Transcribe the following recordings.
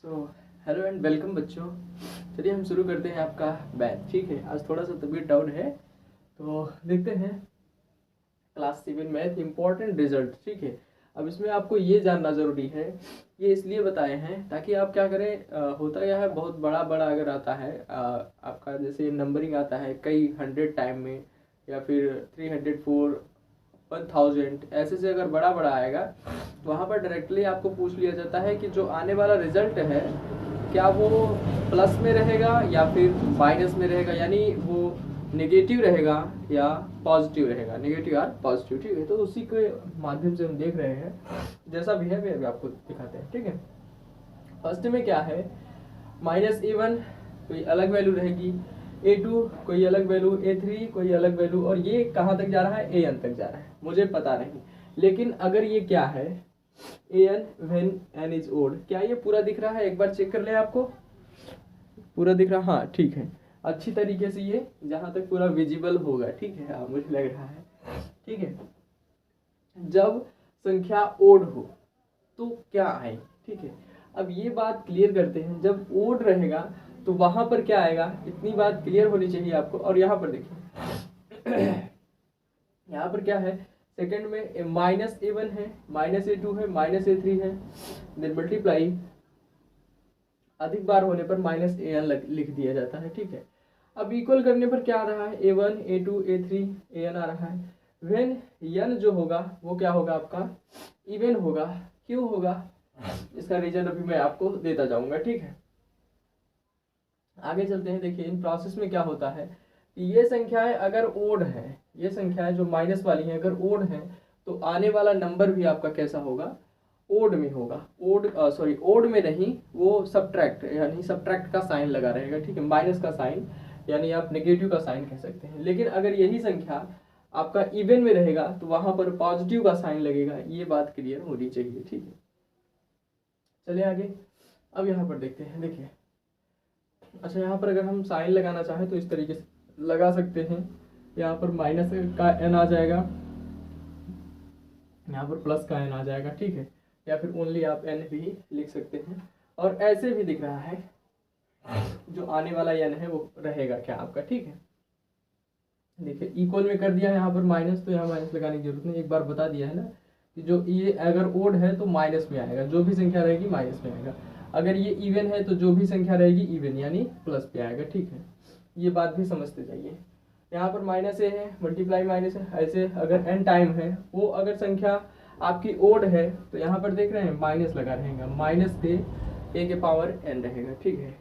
So hello and welcome बच्चों। चलिए हम शुरू करते हैं आपका बैच। ठीक है, आज थोड़ा सा तबीयत डाउन है तो देखते हैं क्लास 7 मैथ इम्पॉर्टेंट रिजल्ट। ठीक है, अब इसमें आपको ये जानना ज़रूरी है, ये इसलिए बताए हैं ताकि आप क्या करें। होता क्या है, बहुत बड़ा बड़ा अगर आता है आपका, जैसे नंबरिंग आता है कई 100 टाइम में या फिर 300 4 1000 ऐसे से अगर बड़ा बड़ा आएगा तो वहाँ पर डायरेक्टली आपको पूछ लिया जाता है कि जो आने वाला रिजल्ट है क्या वो प्लस में रहेगा या फिर माइनस में रहेगा, यानी वो नेगेटिव रहेगा या पॉजिटिव रहेगा, नेगेटिव या पॉजिटिव। ठीक है, तो उसी के माध्यम से हम देख रहे हैं, जैसा भी है वे अभी आपको दिखाते हैं। ठीक है, फर्स्ट में क्या है, -a1 कोई अलग वैल्यू रहेगी, a2 कोई अलग वैल्यू, a3 कोई अलग वैल्यू, और ये कहाँ तक जा रहा है, an तक जा रहा है, मुझे पता नहीं। लेकिन अगर ये क्या है, an when n is odd, क्या ये पूरा दिख रहा है? एक बार चेक कर ले, आपको पूरा दिख रहा? हाँ ठीक है, अच्छी तरीके से ये जहाँ तक पूरा विजिबल होगा। ठीक है, हाँ मुझे लग रहा है। ठीक है, जब संख्या ओड हो तो क्या आए। ठीक है, अब ये बात क्लियर करते हैं, जब ओड रहेगा तो वहां पर क्या आएगा, इतनी बात क्लियर होनी चाहिए आपको। और यहाँ पर देखिए यहाँ पर क्या है, सेकंड में -a1 है, -a2 है, -a3 है, देन मल्टीप्लाई अधिक बार होने पर -an लिख दिया जाता है। ठीक है, अब इक्वल करने पर क्या आ रहा है, a1 a2 a3 an आ रहा है। वेन n जो होगा वो क्या होगा, आपका इवन होगा। क्यों होगा, इसका रीजन अभी मैं आपको देता जाऊंगा। ठीक है, आगे चलते हैं। देखिए इन प्रोसेस में क्या होता है कि ये संख्याएं अगर ओड है, ये संख्याएं जो माइनस वाली हैं अगर ओड हैं तो आने वाला नंबर भी आपका कैसा होगा, ओड में होगा। ओड में नहीं, वो सब्ट्रैक्ट, यानी सब्ट्रैक्ट का साइन लगा रहेगा। ठीक है, माइनस का साइन, यानी आप नेगेटिव का साइन कह सकते हैं। लेकिन अगर यही संख्या आपका इवन में रहेगा तो वहां पर पॉजिटिव का साइन लगेगा। ये बात क्लियर होनी चाहिए। ठीक है, चलिए आगे। अब यहाँ पर देखते हैं। देखिए अच्छा, यहाँ पर अगर हम साइन लगाना चाहें तो इस तरीके से लगा सकते हैं। यहाँ पर माइनस का n आ जाएगा, यहाँ पर प्लस का n आ जाएगा। ठीक है, या फिर ओनली आप n भी लिख सकते हैं। और ऐसे भी दिख रहा है, जो आने वाला n है वो रहेगा क्या आपका। ठीक है, देखिए इक्वल में कर दिया है यहाँ पर माइनस, तो यहाँ माइनस लगाने की जरूरत नहीं, एक बार बता दिया है ना कि जो ये अगर ओड है तो माइनस में आएगा, जो भी संख्या रहेगी माइनस में आएगा। अगर ये इवन है तो जो भी संख्या रहेगी इवन यानी प्लस पे आएगा। ठीक है, ये बात भी समझते जाइए। यहाँ पर -a है, मल्टीप्लाई माइनस है। ऐसे अगर n टाइम है, वो अगर संख्या आपकी ओड है तो यहाँ पर देख रहे हैं माइनस लगा रहेगा, माइनस से a के पावर n रहेगा। ठीक है,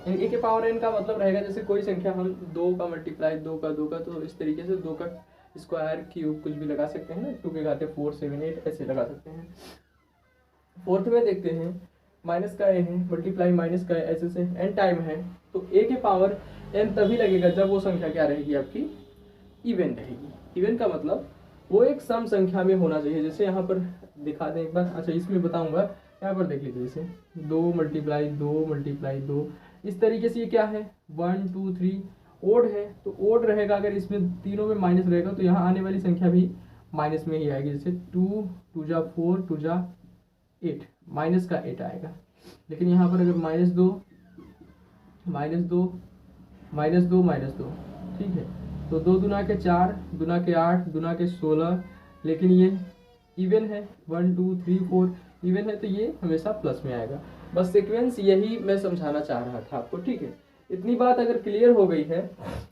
a के पावर n का मतलब रहेगा जैसे कोई संख्या हम 2 का मल्टीप्लाई 2 का तो इस तरीके से 2 का स्क्वायर क्यूब कुछ भी लगा सकते हैं ना, 2 के घाते 4 7 8 ऐसे लगा सकते हैं। फोर्थ में देखते हैं, माइनस का a है, मल्टीप्लाई माइनस का ऐसे से n टाइम है, तो a के पावर n तभी लगेगा जब वो संख्या क्या रहेगी, आपकी इवन रहेगी। इवन का मतलब वो एक सम संख्या में होना चाहिए। जैसे यहाँ पर दिखा दें एक बार, अच्छा इसमें बताऊंगा, यहाँ पर देख लीजिए, जैसे 2 मल्टीप्लाई 2 मल्टीप्लाई 2, इस तरीके से ये क्या है 1 2 3 ओड है, तो ओड रहेगा। अगर इसमें तीनों में माइनस रहेगा तो यहाँ आने वाली संख्या भी माइनस में ही आएगी। जैसे 2 2 जा 4 2 जा 8, माइनस का 8 आएगा। लेकिन यहाँ पर अगर -2 -2 -2 -2, ठीक है, तो 2 दूना के 4 दूना के 8 दूना के 16, लेकिन ये इवन है 1 2 3 4 इवन है तो ये हमेशा प्लस में आएगा। बस सीक्वेंस यही मैं समझाना चाह रहा था आपको। ठीक है, इतनी बात अगर क्लियर हो गई है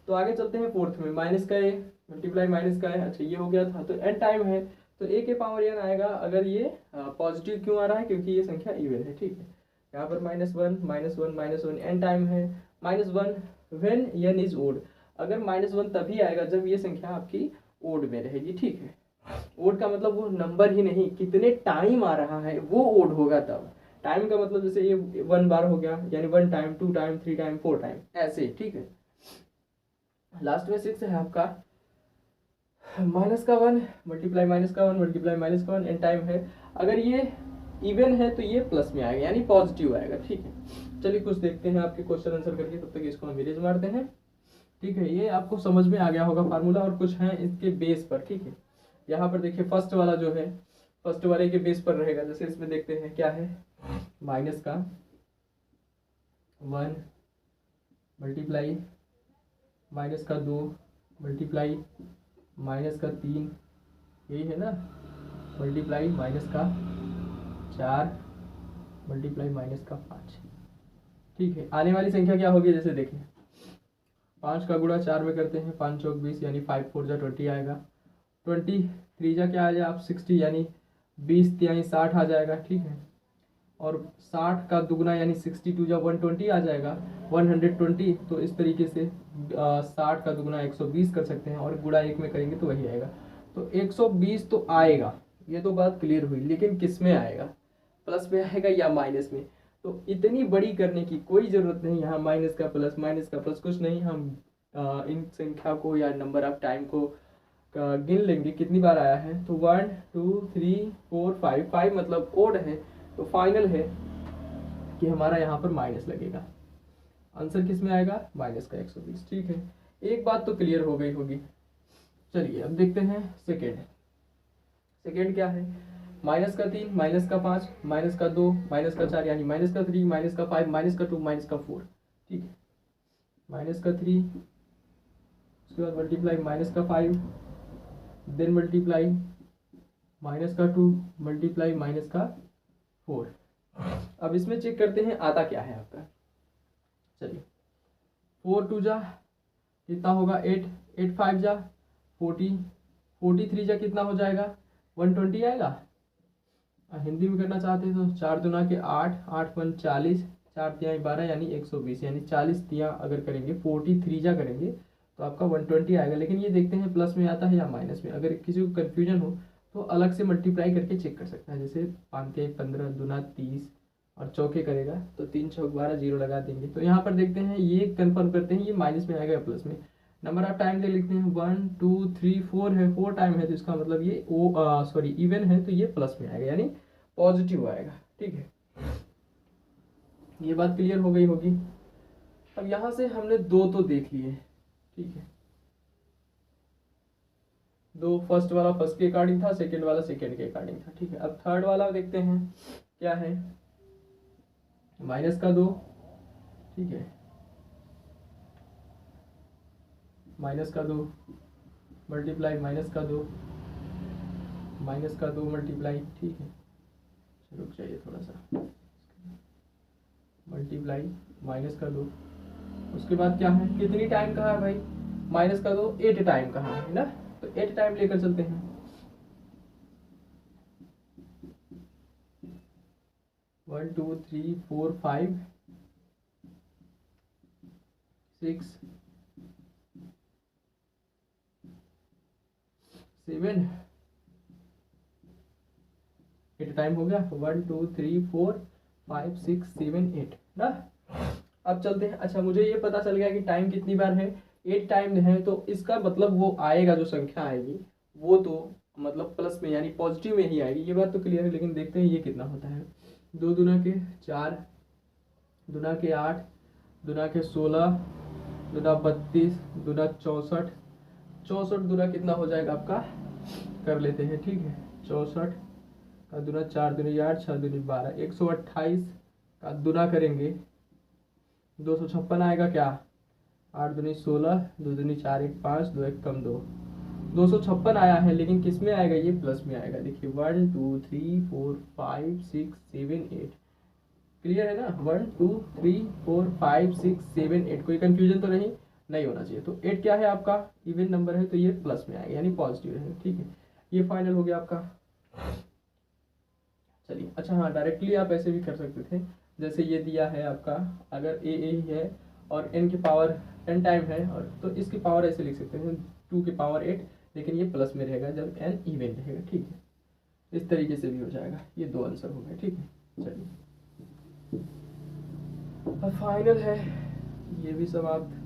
तो आगे चलते हैं फोर्थ में। माइनस का a मल्टीप्लाई माइनस का है, अच्छा ये हो गया था, तो n टाइम है तो a के पावर n आएगा। अगर ये पॉजिटिव क्यों आ रहा है, क्योंकि ये संख्या इवन है। ठीक है, यहाँ पर -1 n टाइम है, -1 व्हेन n इज ओड। अगर -1 तभी आएगा जब ये संख्या आपकी ओड में रहेगी। ठीक है, ओड का मतलब वो नंबर ही नहीं, कितने टाइम आ रहा है वो ओड होगा तब। टाइम का मतलब जैसे ये 1 बार हो गया, यानी 1 टाइम 2 टाइम 3 टाइम 4 टाइम ऐसे। ठीक है, लास्ट में 6 है आपका, -1 मल्टीप्लाई -1 मल्टीप्लाई -1 n टाइम है। अगर ये इवन है तो ये प्लस में आएगा, यानी पॉजिटिव आएगा। ठीक है, चलिए कुछ देखते हैं आपके क्वेश्चन आंसर करके, तब तक इसको हम इरेज मारते हैं। ठीक है, ये आपको समझ में आ गया होगा फार्मूला, और कुछ है इसके बेस पर। ठीक है, यहाँ पर देखिए फर्स्ट वाला जो है, फर्स्ट वाले के बेस पर रहेगा। जैसे इसमें देखते हैं क्या है, माइनस का 1 मल्टीप्लाई माइनस का 2 मल्टीप्लाई माइनस का 3, यही है ना, मल्टीप्लाई माइनस का 4 मल्टीप्लाई माइनस का 5। ठीक है, आने वाली संख्या क्या होगी, जैसे देखें 5 का गुणा 4 में करते हैं, 5 चौक 20 यानी 5 4 जा 20 आएगा, 20 3 जा क्या आ जाए आप 60 यानी 20 तिहाई 60 आ जाएगा। ठीक है, और 60 का दुगना यानी 62 जा 120 आ जाएगा, 120। तो इस तरीके से 60 का दुगना 120 कर सकते हैं और गुणा 1 में करेंगे तो वही आएगा। तो 120 तो आएगा, ये तो बात क्लियर हुई, लेकिन किस में आएगा, प्लस में आएगा या माइनस में। तो इतनी बड़ी करने की कोई ज़रूरत नहीं, यहाँ माइनस का प्लस कुछ नहीं। हम इन संख्या को या नंबर ऑफ टाइम को गिन लेंगे कितनी बार आया है। तो 1 2 3 4 5, 5 मतलब ओड है, तो फाइनल है कि हमारा यहाँ पर माइनस लगेगा। आंसर किस में आएगा, माइनस का 120। ठीक है, एक बात तो क्लियर हो गई होगी। चलिए अब देखते हैं सेकेंड क्या है, माइनस का 3 माइनस का 5 माइनस का 2 माइनस का 4 यानी माइनस का 3 माइनस का 5 माइनस का 2 माइनस का 4। ठीक है, माइनस का 3, उसके बाद मल्टीप्लाई माइनस का 5, देन मल्टीप्लाई माइनस का 2 मल्टीप्लाई माइनस का 4। अब इसमें चेक करते हैं आता क्या है आपका। चलिए 4 2 जा कितना होगा 8, 8 5 जा 40, 43 जा कितना हो जाएगा 120 आएगा। हिंदी में करना चाहते हैं तो 4 दूना के 8, 8 1 40, 4 तिहाई 12 यानी 120, यानी 40 तिया अगर करेंगे 43 जा करेंगे तो आपका 120 आएगा। लेकिन ये देखते हैं प्लस में आता है या माइनस में। अगर किसी को कन्फ्यूजन हो तो अलग से मल्टीप्लाई करके चेक कर सकता है, जैसे 5 तिहाई 15 दूना 30 और चौके करेगा तो 3 चौक 12 जीरो लगा देंगे। तो यहाँ पर देखते हैं, ये कंफर्म करते हैं ये माइनस में आएगा या प्लस में। नंबर ऑफ टाइम देख लिखते हैं 1 2 3 4 है, 4 टाइम है तो इसका मतलब ये इवन है तो ये प्लस में आएगा यानी पॉजिटिव आएगा। ठीक है, ये बात क्लियर हो गई होगी। अब यहाँ से हमने दो तो देख लिए, ठीक है, दो, फर्स्ट वाला फर्स्ट के अकॉर्डिंग था, सेकंड वाला सेकंड के अकॉर्डिंग था। ठीक है, अब थर्ड वाला देखते हैं क्या है, माइनस का 2। ठीक है, माइनस का 2 मल्टीप्लाई माइनस का 2 माइनस का 2 मल्टीप्लाई। ठीक है, रुक जाइए थोड़ा सा, मल्टीप्लाई माइनस का 2। उसके बाद क्या है, कितनी टाइम कहा है भाई, माइनस का 2 8 टाइम कहा है ना, तो 8 टाइम लेकर चलते हैं। 1 2 3 4 5 6 7 8 टाइम हो गया। 1 2 3 4 5 6 7 8 ना। अब चलते हैं, अच्छा मुझे ये पता चल गया कि टाइम कितनी बार है, 8 टाइम है, तो इसका मतलब वो आएगा, जो संख्या आएगी वो तो मतलब प्लस में यानी पॉजिटिव में ही आएगी, ये बात तो क्लियर है। लेकिन देखते हैं ये कितना होता है, 2 दूना के 4 दूना के 8 दूना के 16 दूना 32 दूना 64, 64 दूना कितना हो जाएगा आपका, कर लेते हैं। ठीक है, 64 का दूना 4 दूनी 8 6 दूनी 12, 128 का दूना करेंगे 256 आएगा क्या, 8 दूनी 16 2 दूनी 4 1 5 2 1 कम 2, 256 आया है। लेकिन किस में आएगा, ये प्लस में आएगा। देखिए 1 2 3 4 5 6 7 8, क्लियर है ना, 1 2 3 4 5 6 7 8, कोई कंफ्यूजन तो नहीं होना चाहिए। तो 8 क्या है आपका, इवन नंबर है तो ये प्लस में आएगा यानी पॉजिटिव है। ठीक है, ये फाइनल हो गया आपका। चलिए, अच्छा हाँ, डायरेक्टली आप ऐसे भी कर सकते थे, जैसे ये दिया है आपका, अगर ए ही है और n की पावर n टाइम है, और तो इसकी पावर ऐसे लिख सकते हैं 2 की पावर 8, लेकिन ये प्लस में रहेगा जब n इवन रहेगा। ठीक है, इस तरीके से भी हो जाएगा। ये दो आंसर हो गए। ठीक है, चलिए अब फाइनल है ये भी समाप्त।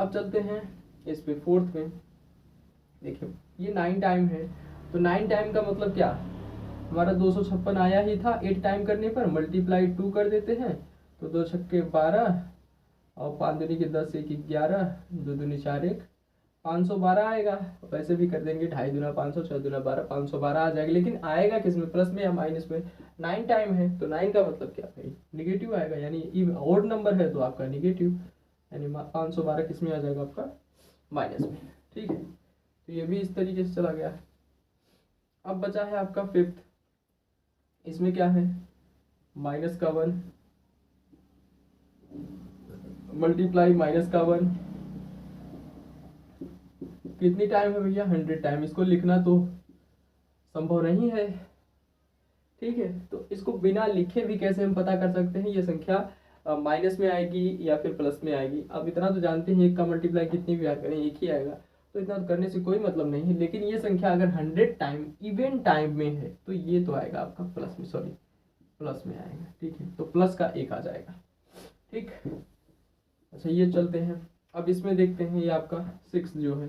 अब चलते हैं इस पे फोर्थ में। देखिए ये 9 टाइम है, तो 9 टाइम का मतलब क्या, हमारा 256 आया ही था, 8 टाइम करने पर मल्टीप्लाई 2 कर देते हैं, तो 2 छक्के 12 और 5 दूनी के 10 1 11 2 दूनी 4 1 512 आएगा। वैसे भी कर देंगे 2.5 दूना 500 6 दूना 12 512 आ जाएगा। लेकिन आएगा किस में, प्लस में या माइनस में, 9 टाइम है तो 9 का मतलब क्या भाई निगेटिव आएगा, यानी ऑड नंबर है तो आपका निगेटिव, यानी 512 किस में आ जाएगा आपका माइनस में। ठीक है, तो ये भी इस तरीके से चला गया। अब बचा है आपका फिफ्थ, इसमें क्या है माइनस का 1 मल्टीप्लाई माइनस का 1, कितनी टाइम है भैया 100 टाइम। इसको लिखना तो संभव नहीं है, ठीक है, तो इसको बिना लिखे भी कैसे हम पता कर सकते हैं ये संख्या माइनस में आएगी या फिर प्लस में आएगी। अब इतना तो जानते हैं एक का मल्टीप्लाई कितनी भी करें एक ही आएगा, तो इतना करने से कोई मतलब नहीं है। लेकिन ये संख्या अगर 100 टाइम इवन टाइम में है तो ये तो आएगा आपका प्लस में, सॉरी प्लस में आएगा, ठीक है, तो प्लस का 1 आ जाएगा। ठीक, अच्छा ये चलते हैं, अब इसमें देखते हैं ये आपका 6 जो है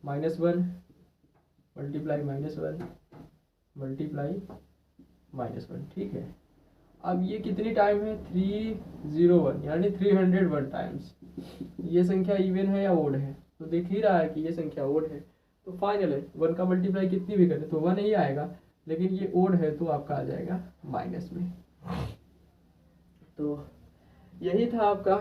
-1 मल्टीप्लाई -1 मल्टीप्लाई -1, ठीक है। अब ये कितनी टाइम है 301 यानी 301 टाइम्स। ये संख्या इवन है या ओड है, तो देख ही रहा है कि ये संख्या ओड है, तो फाइनल है 1 का मल्टीप्लाई कितनी भी करें तो 1 ही आएगा, लेकिन ये ओड है तो आपका आ जाएगा माइनस में। तो यही था आपका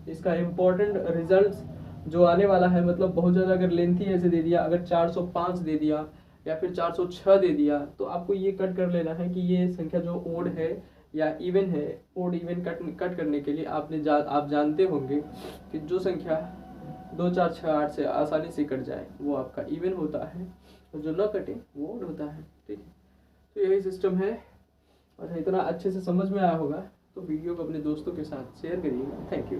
इसका इम्पोर्टेंट रिजल्ट्स जो आने वाला है। मतलब बहुत ज़्यादा अगर लेंथी ऐसे दे दिया, अगर 405 दे दिया या फिर 406 दे दिया, तो आपको ये कट कर लेना है कि ये संख्या जो ओड है या इवन है, ओड इवन कट करने के लिए आप जानते होंगे कि जो संख्या 2 4 6 8 से आसानी से कट जाए वो आपका इवन होता है, और जो न कटे वो ओड होता है। ठीक है, तो यही सिस्टम है। और इतना अच्छे से समझ में आया होगा तो वीडियो को अपने दोस्तों के साथ शेयर करिएगा। Thank you.